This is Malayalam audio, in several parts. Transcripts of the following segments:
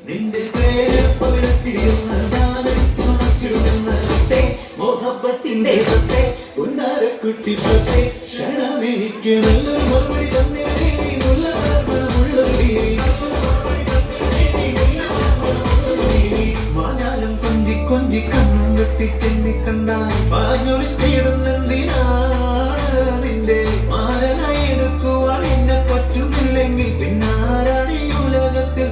നിന്റെ പേരെപ്പ വിളിച്ചിരുന്ന ഞാനെടുത്തുണച്ചിടുമെന്നേ മോഹബത്തിന്റെ സത്തെ ഉന്നാരക്കുട്ടി പത്തെ ക്ഷണമെനിക്ക് നല്ലൊരു മറുപടി തന്നിരേ മുല്ല വളർമണമുള്ളൊരു മാനാലും കൊഞ്ചി കൊഞ്ചി കണ്ണും വെട്ടി ചെന്നി കണ്ടാൽ പാഞ്ഞൊളിച്ചിടുന്നെന്തിനാണ് നിന്റെ മാരനായി എടുക്കുവാൻ എന്നെ പറ്റുന്നില്ലെങ്കിൽ പിന്നാരാണ് ഈ ഉലകത്തിൽ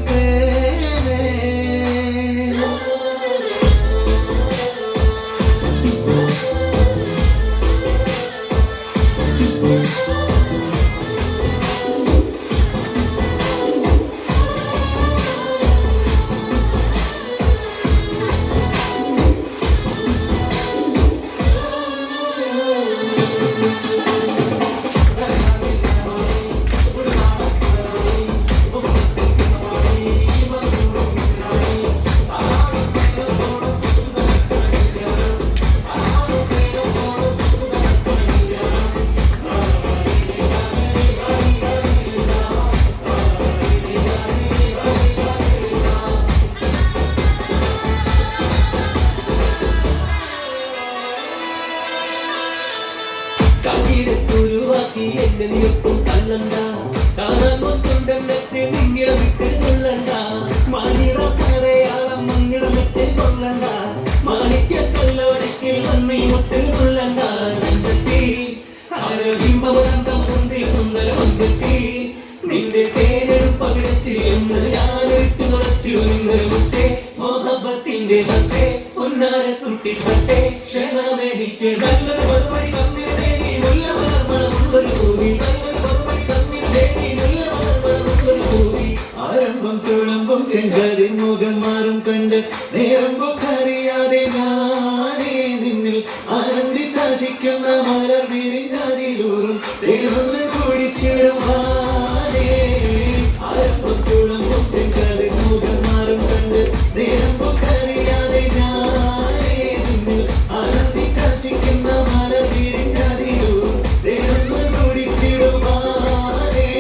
ുരുവാക്കി എന്നെ നീക്കും കല്ലണ്ട കാണാൻ കൊണ്ടുണ്ടെന്ന് നിന്നിടമിട്ട് കൊള്ളണ്ട മാനിറ മറയാളം മണ്ണിടമിട്ട് കൊള്ളണ്ട മാണിക്കല്ലൊരിക്കൽ വന്നി മുട്ട് കൊള്ളണ്ട നെഞ്ചത്തി ആരോഗ്യമ്പവന്തം മുന്നിൽ സുന്ദര മഞ്ചത്തി നിന്റെ പേരെടുപ്പ വിളിച്ച് എന്ന് ഞാനിട്ട് തുറച്ചു നിന്ന് മുട്ടെ മോഹബത്തിന്റെ സത്തെ പൊന്നാര കുട്ടി പത്തെ ക്ഷണമെനിക്ക് നല്ലൊരു മറുപടി തന്നിരേ ആരംഭം തുളമ്പും ചെങ്കാരി മുഖം മാറും കണ്ട് നേരമ്പൊക്കറിയാതെ ഞാനേ നിന്നിൽ ആനന്ദിച്ചാശിക്കുന്ന മലർ വിരിഞ്ഞാതിലൂറും തേനൊന്ന് കുടിച്ചിടുവാനേ ആരംഭം തുളമ്പും ചെങ്കാരി മുഖം മാറും കണ്ട് നേരമ്പൊക്കറിയാതെ ഞാനേ നിന്നിൽ ആനന്ദിച്ചാശിക്കുന്ന മലർ വിരിഞ്ഞാതിലൂറും തേനൊന്ന് കുടിച്ചിടുവാനേ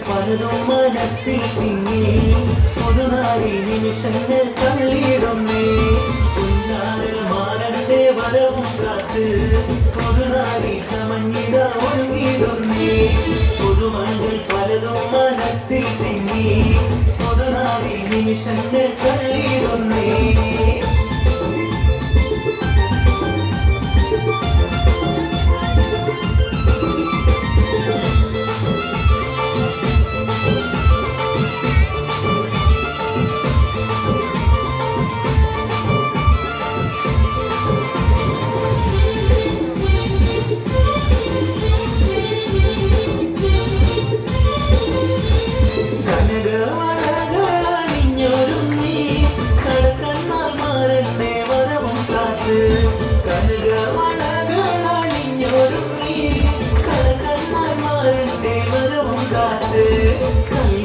പലതും മനസ്സിൽ തിങ്ങി പുതുനാരി നിമിഷങ്ങൾ തള്ളിയിടുന്നേ പുന്നാരമാരന്റെ വരവും കാത്ത് പുതുനാരി ചമഞ്ഞിത ഒഴുകിയിടുന്നേ പുതുമകൾ പലതും മനസ്സിൽ തിങ്ങി പുതുനാരി നിമിഷങ്ങൾ തള്ളിയിടുന്നേ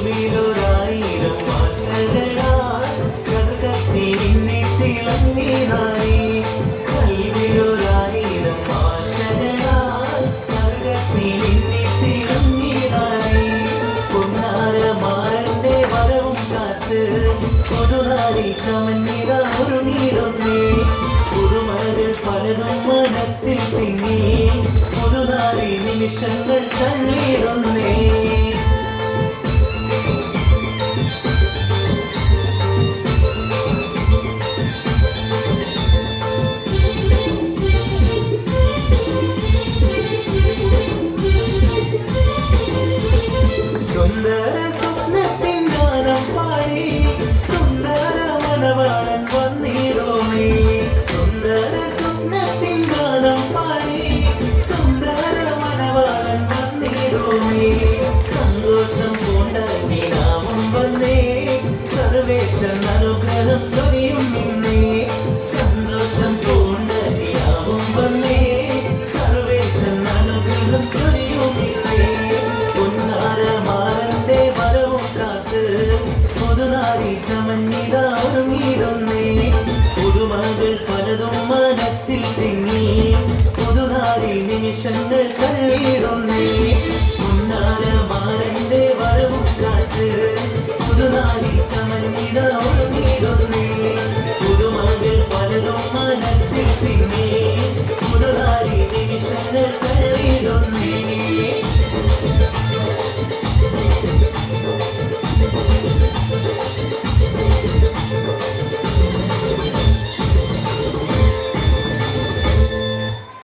കൽവിലൊരായിരം ആശകളാൽ കഥകത്തി നിന്നെ തിളങ്ങിനായി കൽവിലൊരായിരം ആശകളാൽ കഥകത്തി നിന്നെ തിളങ്ങിനായി പൊന്നാരമാരന്റെ വരവും കാത്ത് പുതുനാരി ചമഞ്ഞിത ഒരു നീളൊന്നേ പുതുമകൾ പലതും മനസ്സിൽ തിങ്ങി പുതുനാരി നിമിഷങ്ങൾ തള്ളിയിടുന്നേ സുന്ദര മണവാളൻ വന്നിരോമേ സുന്ദര സ്വപ്നത്തിൻ നിമിഷങ്ങൾ തള്ളിയിടുന്നേ മുന്നാര മാരന്റെ വരവ്